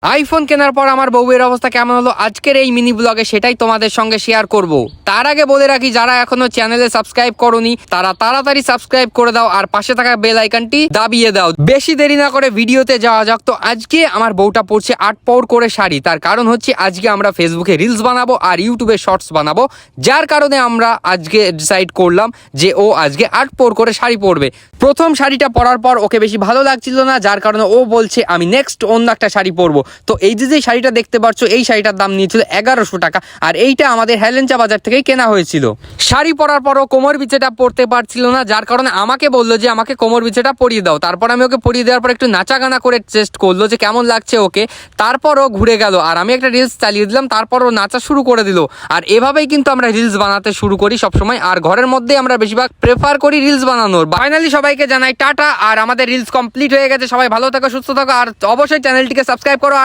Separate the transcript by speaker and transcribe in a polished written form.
Speaker 1: IPhone কেনার পর আমার বউয়ের অবস্থা কেমন হলো আজকের এই মিনি ব্লগে সেটাই তোমাদের সঙ্গে শেয়ার করব। তার আগে বলে রাখি, যারা এখনো চ্যানেলে সাবস্ক্রাইব করোনি তারা তাড়াতাড়ি সাবস্ক্রাইব করে দাও আর পাশে থাকা বেল আইকনটি দাবিয়ে দাও। বেশি দেরি না করে ভিডিওতে যাওয়া যাক। তো আজকে আমার বউটা পরছে 8 পৌর করে শাড়ি। তার কারণ হচ্ছে আজকে আমরা ফেসবুকে রিলস বানাবো আর ইউটিউবে শর্টস বানাবো, যার কারণে আমরা আজকে ডিসাইড করলাম যে ও আজকে 8 পৌর করে শাড়ি পরবে। প্রথম শাড়িটা পরার পর ওকে বেশি ভালো লাগছিল না, যার কারণে ও বলছে আমি নেক্সট অন্য একটা শাড়ি পরবো। তো এই যে শাড়িটা দেখতে পাচ্ছ, এই শাড়িটার দাম নিয়েছিল 1100 টাকা আর এইটা আমাদের হেলেঞ্চা বাজার থেকেই কেনা হয়েছিল। শাড়ি পরার পরও কোমর বিছেটা পরতে পারছিল না, যার কারণে আমাকে বললো যে আমাকে কোমর বিছেটা পরিয়ে দাও। তারপর আমি ওকে পরিয়ে দেওয়ার পর একটু নাচা গানা করে টেস্ট করলো যে কেমন লাগছে ওকে। তারপরও ঘুরে গেল আর আমি একটা রিলস চালিয়ে দিলাম, তারপর ও নাচা শুরু করে দিল। আর এভাবেই কিন্তু আমরা রিলস বানাতে শুরু করি সবসময়, আর ঘরের মধ্যে আমরা বেশিরভাগ প্রেফার করি রিলস বানানোর। ফাইনালি সবাইকে জানাই টাটা, আর আমাদের রিলস কমপ্লিট হয়ে গেছে। সবাই ভালো থাকো, সুস্থ থাকো, আর অবশ্যই চ্যানেলটিকে সাবস্ক্রাইব করো